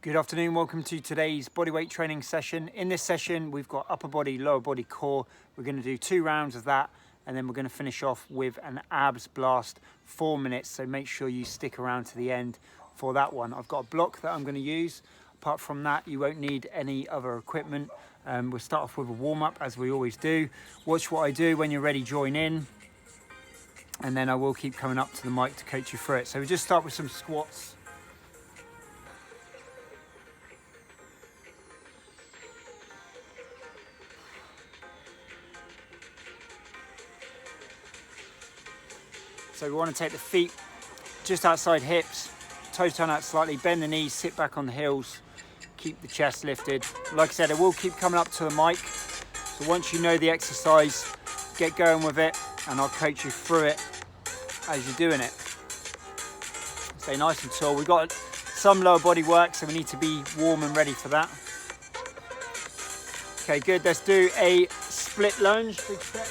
Good afternoon, welcome to today's bodyweight training session. In this session, we've got upper body, lower body, core. We're going to do 2 rounds of that, and then we're going to finish off with an abs blast, 4 minutes. So make sure you stick around to the end for that one. I've got a block that I'm going to use. Apart from that, you won't need any other equipment. We'll start off with a warm up as we always do. Watch what I do. When you're ready, join in. And then I will keep coming up to the mic to coach you through it. So we just start with some squats. So we want to take the feet just outside hips, toes turn out slightly, bend the knees, sit back on the heels, keep the chest lifted. Like I said, I will keep coming up to the mic. So once you know the exercise, get going with it and I'll coach you through it as you're doing it. Stay nice and tall. We've got some lower body work, so we need to be warm and ready for that. Okay, good. Let's do a split lunge, big step.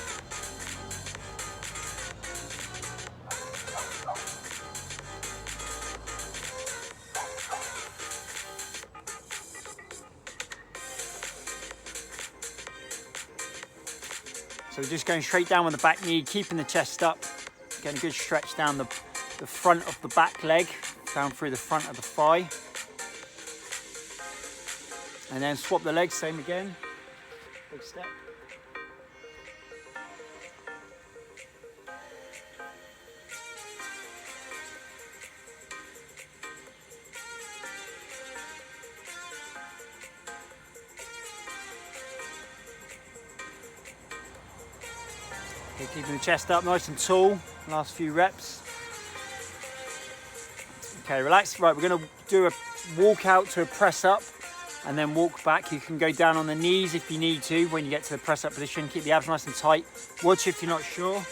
So we're just going straight down with the back knee, keeping the chest up, getting a good stretch down the front of the back leg, down through the front of the thigh. And then swap the legs, same again, big step. Okay, keeping the chest up nice and tall, last few reps. Okay, relax. Right, we're going to do a walk out to a press up and then walk back. You can go down on the knees if you need to when you get to the press up position. Keep the abs nice and tight. Watch if you're not sure.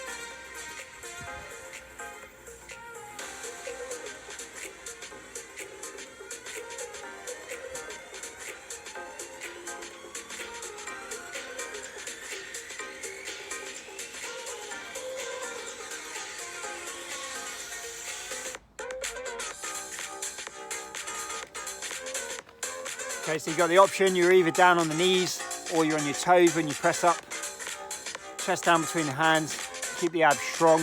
Okay, so you've got the option, you're either down on the knees or you're on your toes when you press up. Chest down between the hands, keep the abs strong.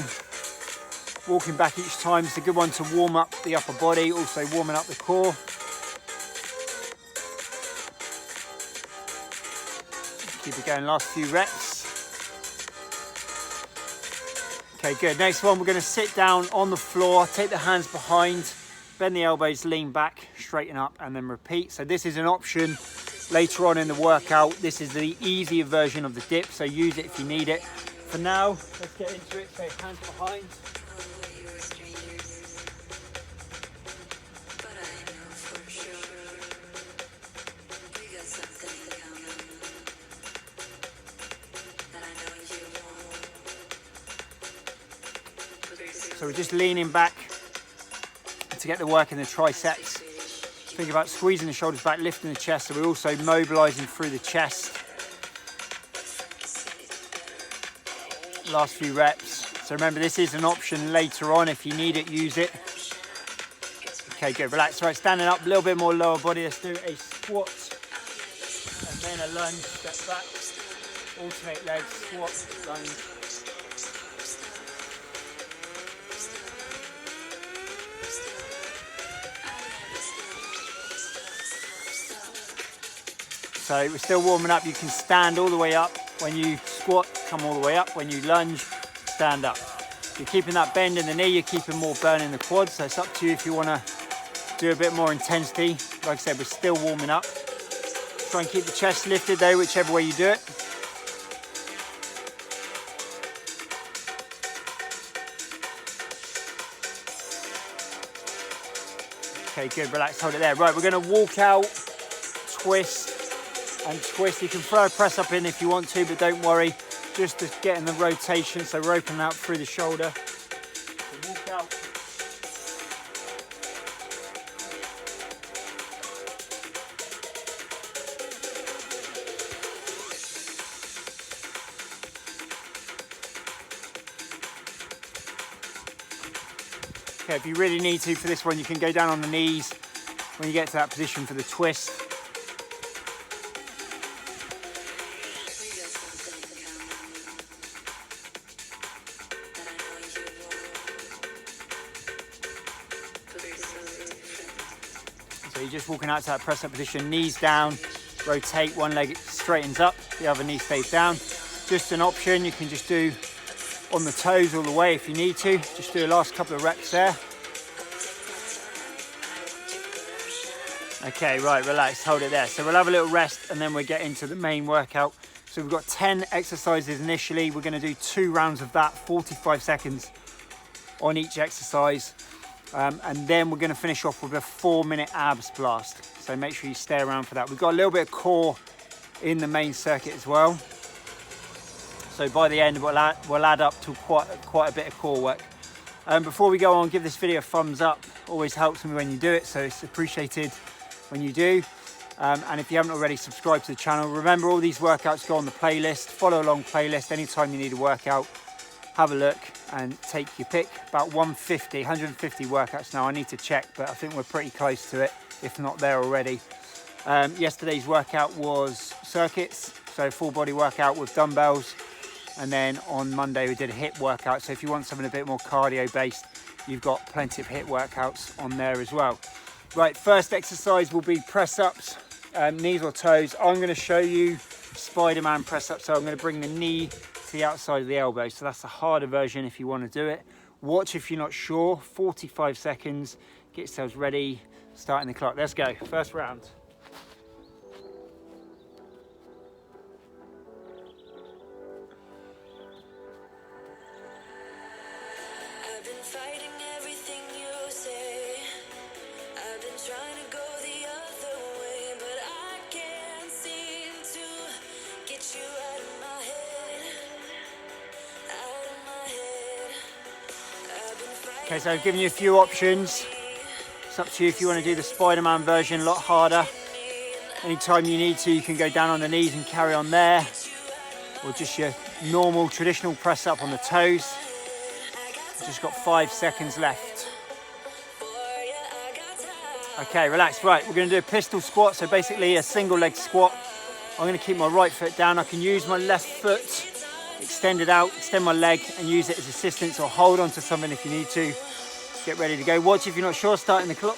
Walking back each time is a good one to warm up the upper body, also warming up the core. Keep it going, last few reps. Okay, good. Next one, we're going to sit down on the floor, take the hands behind, bend the elbows, lean back, straighten up, and then repeat. So this is an option later on in the workout. This is the easier version of the dip, so use it if you need it. For now, let's get into it. So hands behind. So we're just leaning back to get the work in the triceps. Think about squeezing the shoulders back, lifting the chest, so we're also mobilizing through the chest. Last few reps. So remember, this is an option later on. If you need it, use it. Okay, good. Relax. Right, standing up, a little bit more lower body. Let's do a squat and then a lunge. Step back. Alternate legs. Squat, lunge. So we're still warming up. You can stand all the way up. When you squat, come all the way up. When you lunge, stand up. You're keeping that bend in the knee, you're keeping more burn in the quads. So it's up to you if you want to do a bit more intensity. Like I said, we're still warming up. Try and keep the chest lifted though, whichever way you do it. Okay, good. Relax, hold it there. Right, we're going to walk out, twist, and twist. You can throw a press up in if you want to, but don't worry, just to get in the rotation. So we're opening out through the shoulder. So walk out. Okay, if you really need to for this one, you can go down on the knees, when you get to that position for the twist. So you're just walking out to that press up position, knees down, rotate, one leg straightens up, the other knee stays down. Just an option, you can just do on the toes all the way if you need to. Just do the last couple of reps there. Okay, right, relax, hold it there. So we'll have a little rest and then we'll get into the main workout. So we've got 10 exercises initially. We're gonna do 2 rounds of that, 45 seconds on each exercise. And then we're gonna finish off with a 4-minute abs blast. So make sure you stay around for that. We've got a little bit of core in the main circuit as well. So by the end, we'll add up to quite a bit of core work. Before we go on, give this video a thumbs up. Always helps me when you do it, so it's appreciated when you do. And if you haven't already, subscribe to the channel. Remember, all these workouts go on the playlist. Follow along playlist. Anytime you need a workout, have a look and take your pick. About 150 workouts now. I need to check, but I think we're pretty close to it, if not there already. Yesterday's workout was circuits, so full body workout with dumbbells. And then on Monday we did a hip workout. So if you want something a bit more cardio based, you've got plenty of hip workouts on there as well. Right, first exercise will be press ups, knees or toes. I'm going to show you Spiderman press up. So I'm going to bring the knee to the outside of the elbow. So that's the harder version if you want to do it. Watch if you're not sure. 45 seconds. Get yourselves ready. Starting the clock. Let's go. First round. Okay, so I've given you a few options. It's up to you if you want to do the Spiderman version, a lot harder. Anytime you need to, you can go down on the knees and carry on there. Or just your normal, traditional press up on the toes. Just got 5 seconds left. Okay, relax. Right, we're going to do a pistol squat. So basically a single leg squat. I'm going to keep my right foot down. I can use my left foot, extend it out, extend my leg and use it as assistance, or hold on to something if you need to. Get ready to go. Watch if you're not sure, starting the clock.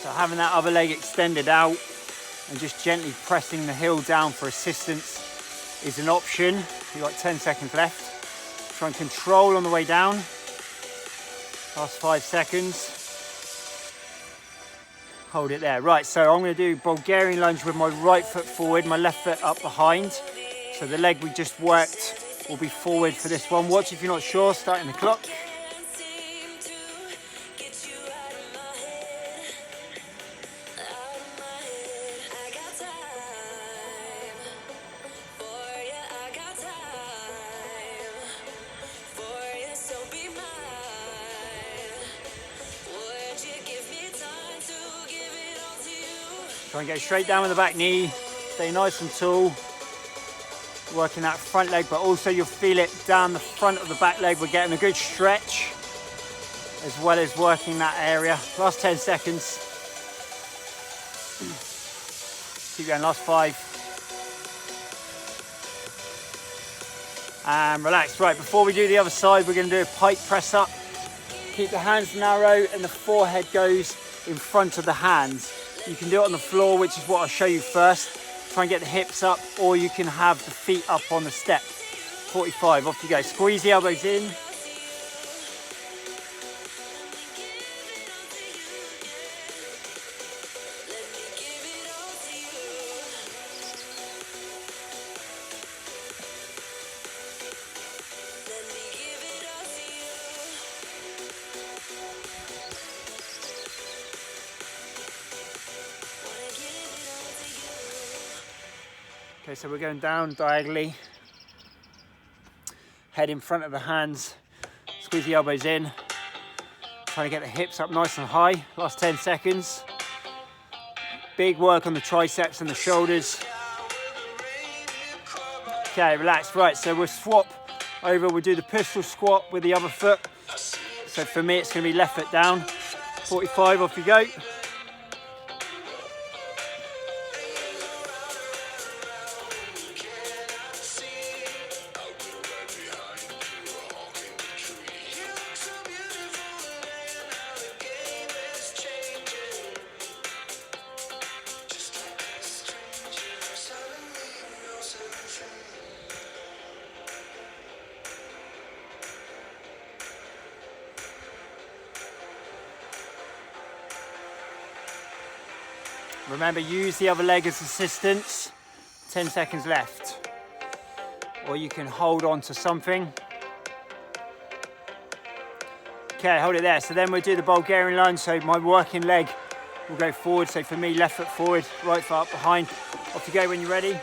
So having that other leg extended out and just gently pressing the heel down for assistance is an option. You've got 10 seconds left. Try and control on the way down. Last 5 seconds. Hold it there. Right, so I'm going to do Bulgarian lunge with my right foot forward, my left foot up behind. So the leg we just worked will be forward for this one. Watch if you're not sure, starting the clock. Try and go straight down with the back knee, stay nice and tall, working that front leg, but also you'll feel it down the front of the back leg. We're getting a good stretch, as well as working that area. Last 10 seconds. Keep going, last 5. And relax. Right, before we do the other side, we're going to do a pike press up. Keep the hands narrow and the forehead goes in front of the hands. You can do it on the floor, which is what I'll show you first. Try and get the hips up, or you can have the feet up on the step. 45, off you go. Squeeze the elbows in. Okay, so we're going down diagonally. Head in front of the hands. Squeeze the elbows in. Trying to get the hips up nice and high. Last 10 seconds. Big work on the triceps and the shoulders. Okay, relax. Right, so we'll swap over. We'll do the pistol squat with the other foot. So for me, it's going to be left foot down. 45, off you go. Remember, use the other leg as assistance. 10 seconds left. Or you can hold on to something. Okay, hold it there. So then we'll do the Bulgarian Lunge. So my working leg will go forward. So for me, left foot forward, right foot up behind. Off you go when you're ready.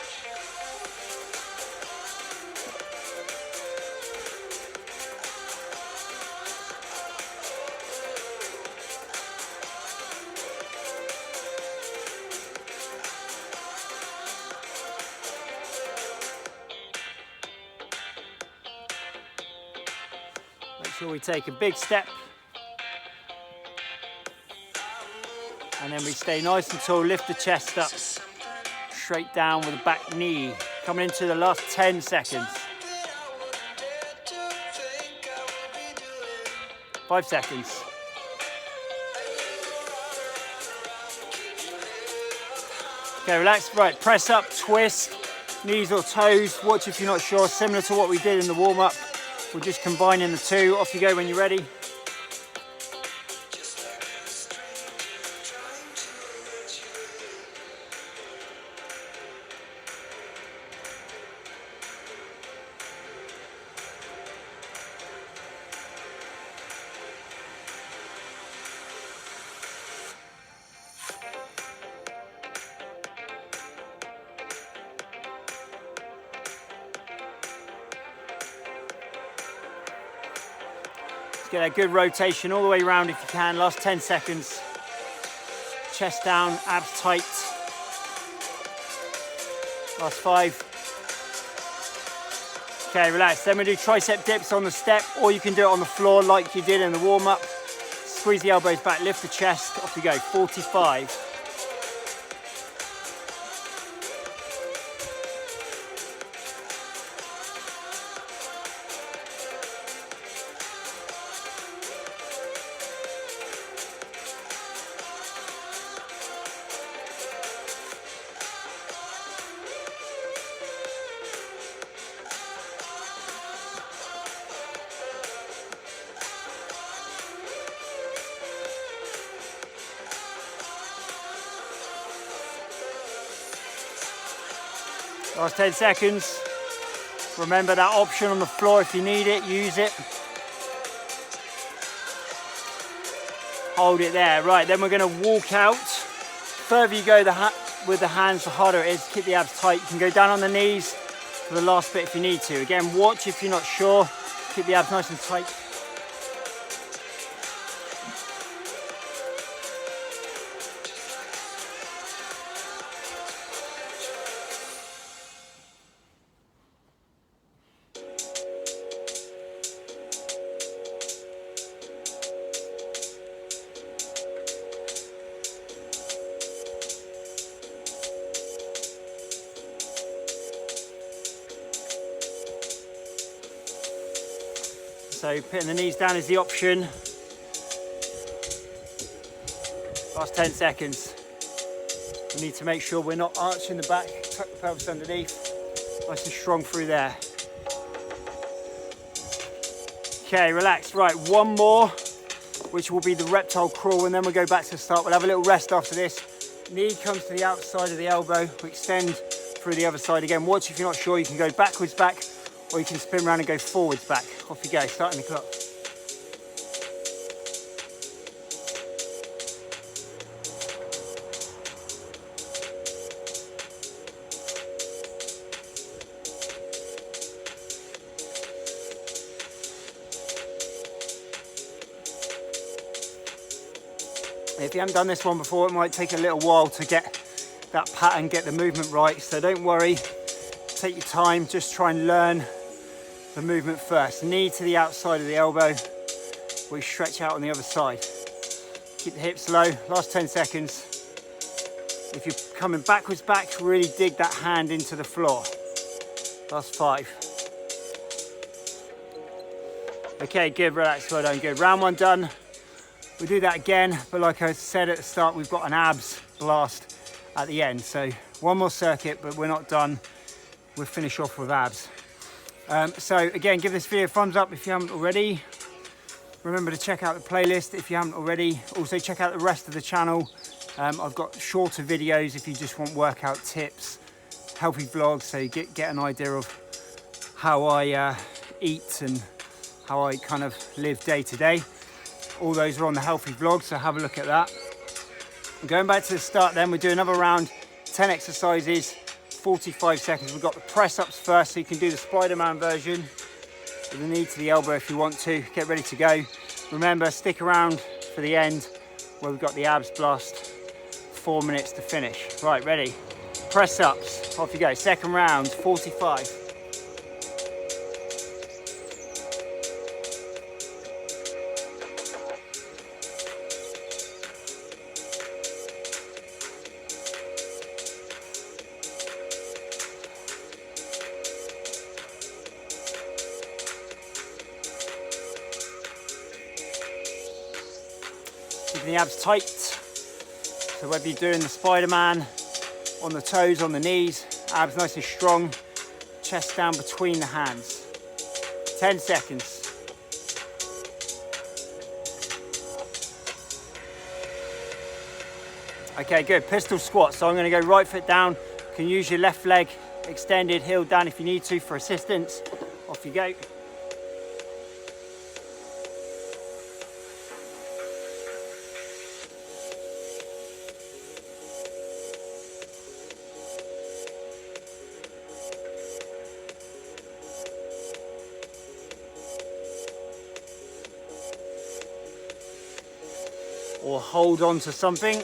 Make sure we take a big step. And then we stay nice and tall, lift the chest up. Straight down with the back knee. Coming into the last 10 seconds. 5 seconds. Okay, relax. Right, press up, twist, knees or toes. Watch if you're not sure. Similar to what we did in the warm-up. We're just combining the two. Off you go when you're ready. Get a good rotation all the way around if you can. Last 10 seconds. Chest down, abs tight. Last 5. Okay, relax. Then we do tricep dips on the step, or you can do it on the floor like you did in the warm-up. Squeeze the elbows back, lift the chest. Off you go. 45. Last 10 seconds. Remember that option on the floor, if you need it, use it. Hold it there. Right, then we're going to walk out. Further you go with the hands, the harder it is. Keep the abs tight. You can go down on the knees for the last bit if you need to. Again, watch if you're not sure. Keep the abs nice and tight. So putting the knees down is the option. Last 10 seconds. We need to make sure we're not arching the back, tuck the pelvis underneath. Nice and strong through there. Okay, relax. Right, one more, which will be the reptile crawl, and then we'll go back to the start. We'll have a little rest after this. Knee comes to the outside of the elbow. We extend through the other side. Again, watch if you're not sure, you can go backwards back, or you can spin around and go forwards back. Off you go, starting the clock. If you haven't done this one before, it might take a little while to get that pattern, get the movement right. So don't worry, take your time, just try and learn the movement first. Knee to the outside of the elbow, we stretch out on the other side. Keep the hips low, last 10 seconds. If you're coming backwards back, really dig that hand into the floor. Last 5. Okay, good, relax, well done, good. Round 1 done. We'll do that again, but like I said at the start, we've got an abs blast at the end. So one more circuit, but we're not done. We'll finish off with abs. So again, give this video a thumbs up if you haven't already. Remember to check out the playlist if you haven't already. Also check out the rest of the channel. I've got shorter videos if you just want workout tips, healthy vlogs, so you get an idea of how I eat and how I kind of live day to day. All those are on the healthy vlog, so have a look at that. Going back to the start then, we'll do another round, 10 exercises, 45 seconds. We've got the press ups first, so you can do the Spiderman version with the knee to the elbow if you want to. Get ready to go. Remember, stick around for the end where we've got the abs blast. 4 minutes to finish. Right, ready? Press ups, off you go. Second round, 45. Keeping the abs tight. So whether you're doing the Spider-Man on the toes, on the knees, abs nice and strong, chest down between the hands. 10 seconds. Okay, good. Pistol squat. So I'm going to go right foot down. You can use your left leg extended, heel down if you need to for assistance. Off you go. Or hold on to something.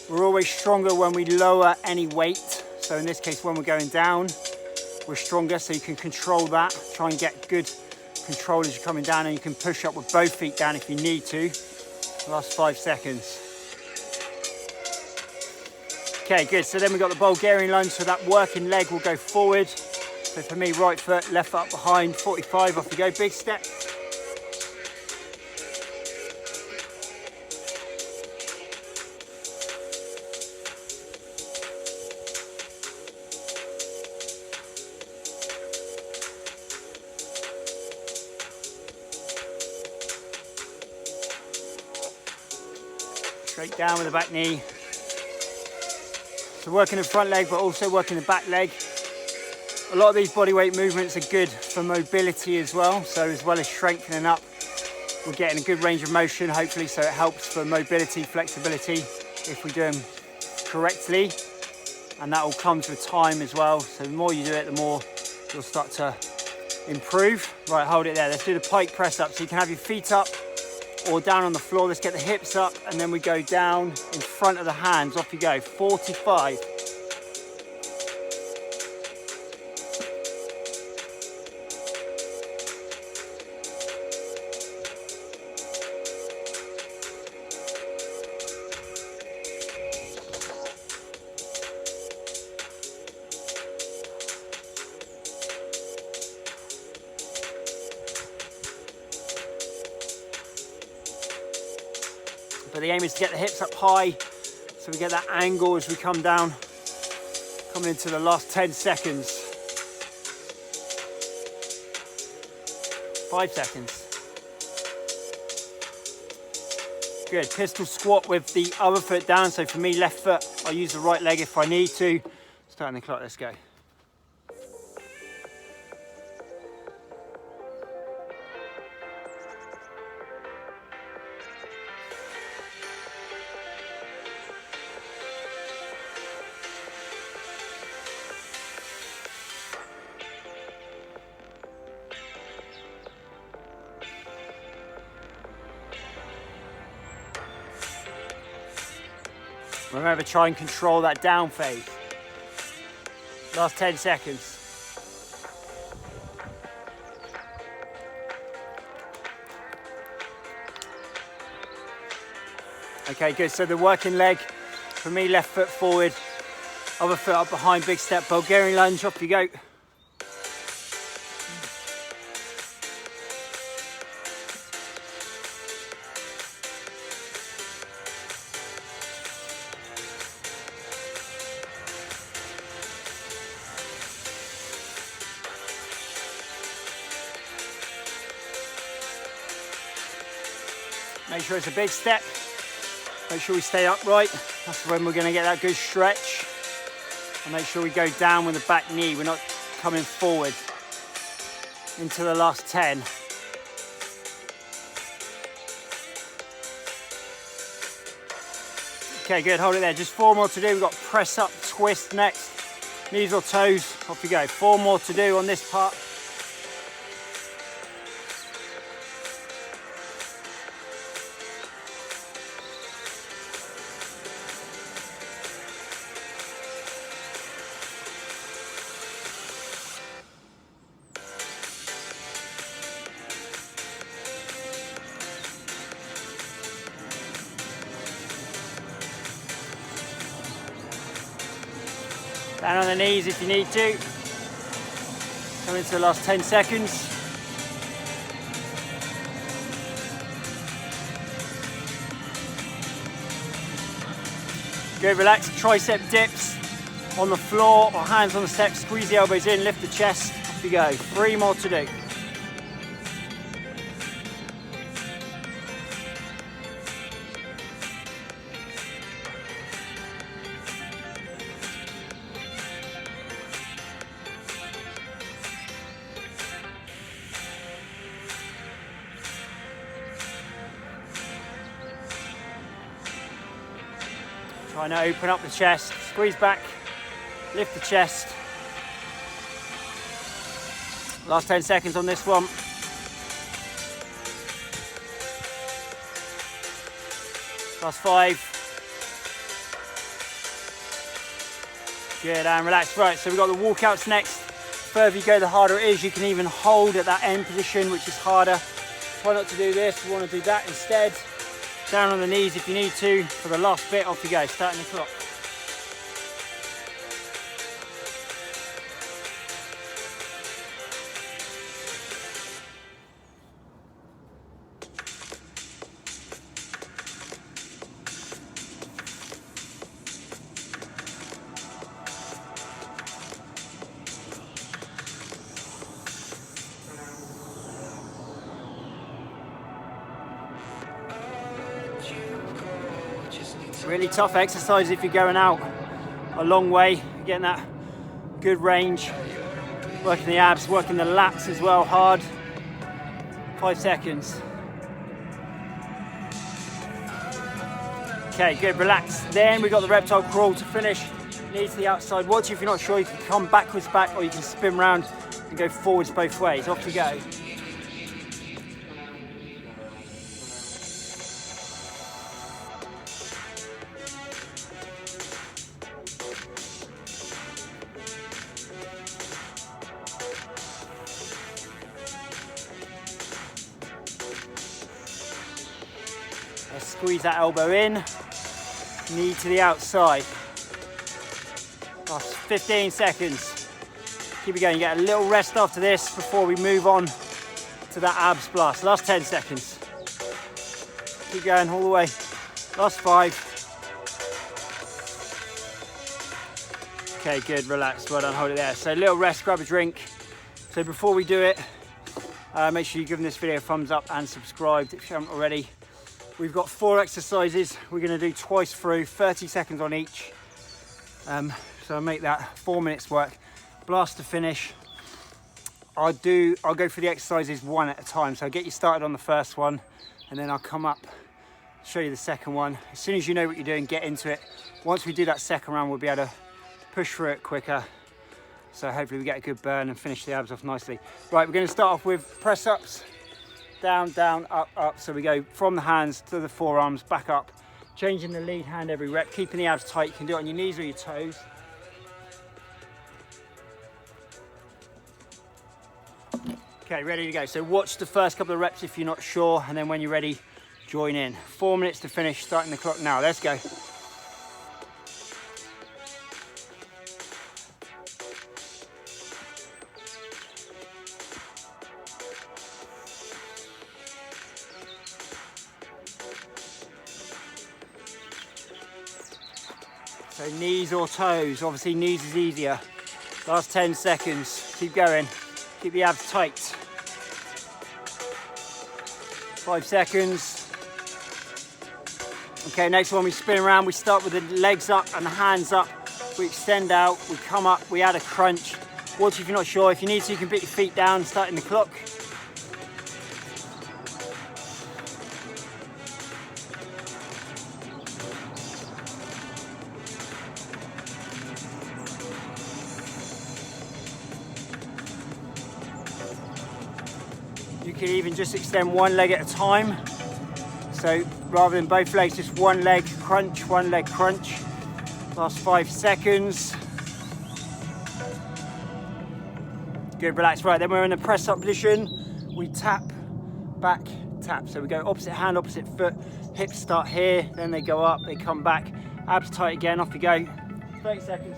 We're always stronger when we lower any weight. So in this case, when we're going down, we're stronger, so you can control that. Try and get good control as you're coming down, and you can push up with both feet down if you need to. Last 5 seconds. Okay, good. So then we've got the Bulgarian Lunge, so that working leg will go forward. So for me, right foot, left foot up behind, 45, off you go, big step. Straight down with the back knee. So working the front leg, but also working the back leg. A lot of these bodyweight movements are good for mobility as well. So as well as strengthening up, we're getting a good range of motion, hopefully, so it helps for mobility, flexibility, if we do them correctly. And that all comes with time as well. So the more you do it, the more you'll start to improve. Right, hold it there. Let's do the Pike Press Up. So you can have your feet up or down on the floor. Let's get the hips up, and then we go down in front of the hands. Off you go, 45. But the aim is to get the hips up high, so we get that angle as we come down. Coming into the last 10 seconds. 5 seconds. Good, pistol squat with the other foot down. So for me, left foot, I'll use the right leg if I need to. Starting the clock, let's go. Remember, try and control that down phase. Last 10 seconds. Okay, good. So the working leg, for me, left foot forward, other foot up behind, big step, Bulgarian lunge, off you go. Make sure it's a big step. Make sure we stay upright. That's when we're going to get that good stretch. And make sure we go down with the back knee. We're not coming forward into the last 10. Okay, good. Hold it there. Just 4 more to do. We've got press up, twist next. Knees or toes. Off you go. 4 more to do on this part. Down on the knees if you need to. Come into the last 10 seconds. Good, relax, tricep dips on the floor or hands on the steps, squeeze the elbows in, lift the chest, off you go. 3 more to do. Try to open up the chest, squeeze back, lift the chest. Last 10 seconds on this one. Last 5. Good, and relax. Right, so we've got the walkouts next. The further you go, the harder it is. You can even hold at that end position, which is harder. Try not to do this, we want to do that instead. Down on the knees if you need to. For the last bit, off you go, starting the clock. Really tough exercise if you're going out a long way, getting that good range, working the abs, working the lats as well hard. 5 seconds. Okay, good, relax. Then we've got the reptile crawl to finish. Knees to the outside. Watch if you're not sure, you can come backwards back or you can spin round and go forwards both ways. Off you go. Squeeze that elbow in, knee to the outside. Last 15 seconds. Keep it going, get a little rest after this before we move on to that abs blast. Last 10 seconds. Keep going all the way. Last 5. Okay, good, relax, well done, hold it there. So a little rest, grab a drink. So before we do it, make sure you give this video a thumbs up and subscribe if you haven't already. We've got 4 exercises we're going to do twice through, 30 seconds on each. So I'll make that 4 minutes work. Blast to finish. I'll go through the exercises one at a time. So I'll get you started on the first one and then I'll come up, show you the second one. As soon as you know what you're doing, get into it. Once we do that second round, we'll be able to push through it quicker. So hopefully we get a good burn and finish the abs off nicely. Right, we're going to start off with press ups. Down, down, up, up. So we go from the hands to the forearms, back up, Changing the lead hand every rep, keeping the abs tight. You can do it on your knees or your toes. Okay, ready to go. So watch the first couple of reps if you're not sure, and then when you're ready, join in. 4 minutes to finish, starting the clock now. Let's go. So knees or toes, obviously knees is easier. Last 10 seconds, keep going. Keep the abs tight. 5 seconds. Okay, next one we spin around. We start with the legs up and the hands up. We extend out, we come up, we add a crunch. Watch if you're not sure. If you need to, you can put your feet down, starting the clock. You can even just extend one leg at a time. So rather than both legs, just one leg crunch, one leg crunch. Last 5 seconds. Good, relax. Right, then we're in the press up position. We tap, back, tap. So we go opposite hand, opposite foot. Hips start here, then they go up, they come back. Abs tight again, off you go. 30 seconds.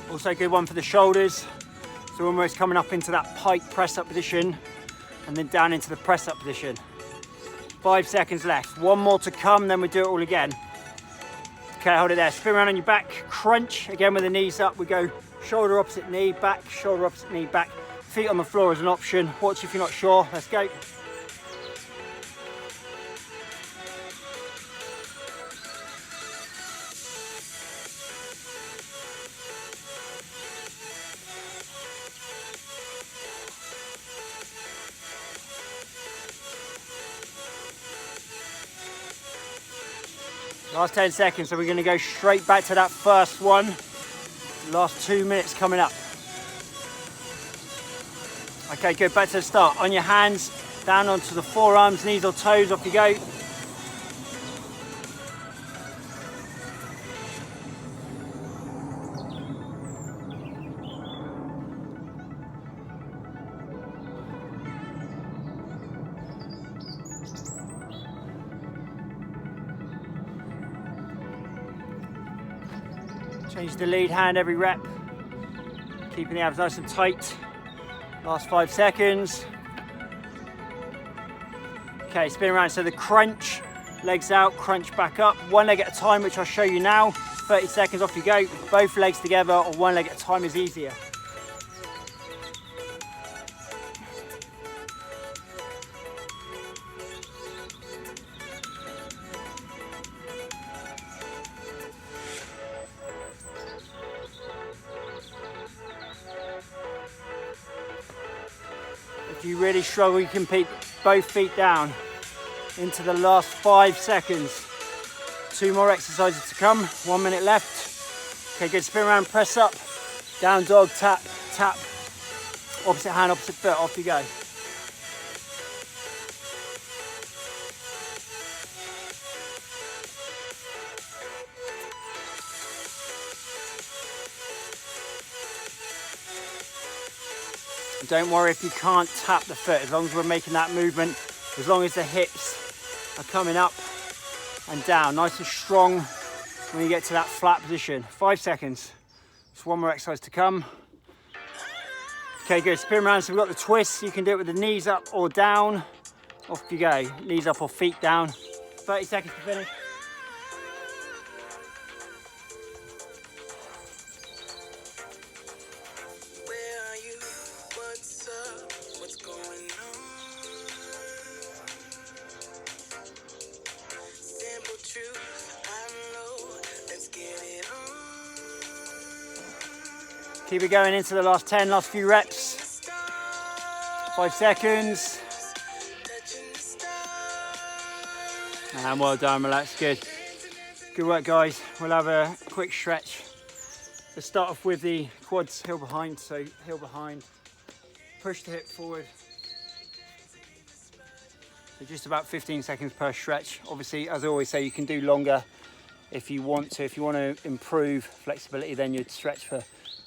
Also a good one for the shoulders. So almost coming up into that pike press up position and then down into the press up position. 5 seconds left. One more to come, then we do it all again. Okay, hold it there. Spin around on your back, crunch. Again with the knees up, we go shoulder opposite knee, back, shoulder opposite knee, back. Feet on the floor is an option. Watch if you're not sure. Let's go. Last 10 seconds, so we're going to go straight back to that first one. Last 2 minutes coming up. Okay, good, back to the start. On your hands, down onto the forearms, knees or toes, off you go. Change the lead hand every rep, keeping the abs nice and tight. Last 5 seconds. Okay, spin around, so the crunch, legs out, crunch back up, one leg at a time, which I'll show you now. 30 seconds, off you go. Both legs together or one leg at a time is easier. If you really struggle, you can keep both feet down into the last 5 seconds. 2 more exercises to come, 1 minute left. Okay, good, spin around, press up, down dog, tap, tap, opposite hand, opposite foot, off you go. Don't worry if you can't tap the foot, as long as we're making that movement, as long as the hips are coming up and down, nice and strong when you get to that flat position. 5 seconds. Just one more exercise to come. Okay, good, spin around. So we've got the twist. You can do it with the knees up or down. Off you go, knees up or feet down. 30 seconds to finish. Keep it going into the last 10, last few reps. 5 seconds. And well done, relax, good. Good work, guys. We'll have a quick stretch. Let's start off with the quads heel behind. So heel behind, push the hip forward. So just about 15 seconds per stretch. Obviously, as I always say, you can do longer if you want to. If you want to improve flexibility, then you'd stretch for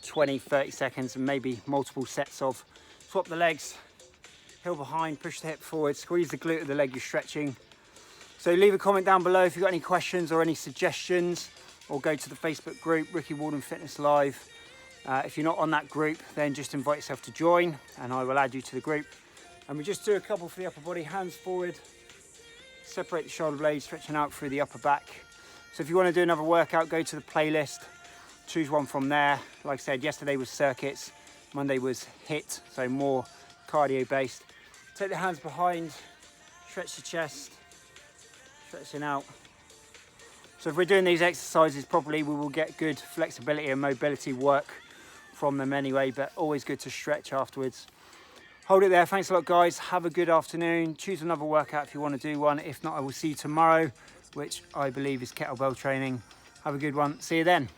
20, 30 seconds and maybe multiple sets of. Swap the legs, heel behind, push the hip forward, squeeze the glute of the leg you're stretching. So leave a comment down below if you've got any questions or any suggestions, or go to the Facebook group, Ricky Walden Fitness Live. If you're not on that group, then just invite yourself to join and I will add you to the group. And we just do a couple for the upper body, hands forward, separate the shoulder blades, stretching out through the upper back. So if you want to do another workout, go to the playlist, choose one from there. Like I said, yesterday was circuits, Monday was HIIT, so more cardio based. Take the hands behind, stretch the chest, stretching out. So if we're doing these exercises properly, we will get good flexibility and mobility work from them anyway, but always good to stretch afterwards. Hold it there. Thanks a lot, guys. Have a good afternoon. Choose another workout if you want to do one. If not, I will see you tomorrow, which I believe is kettlebell training. Have a good one. See you then.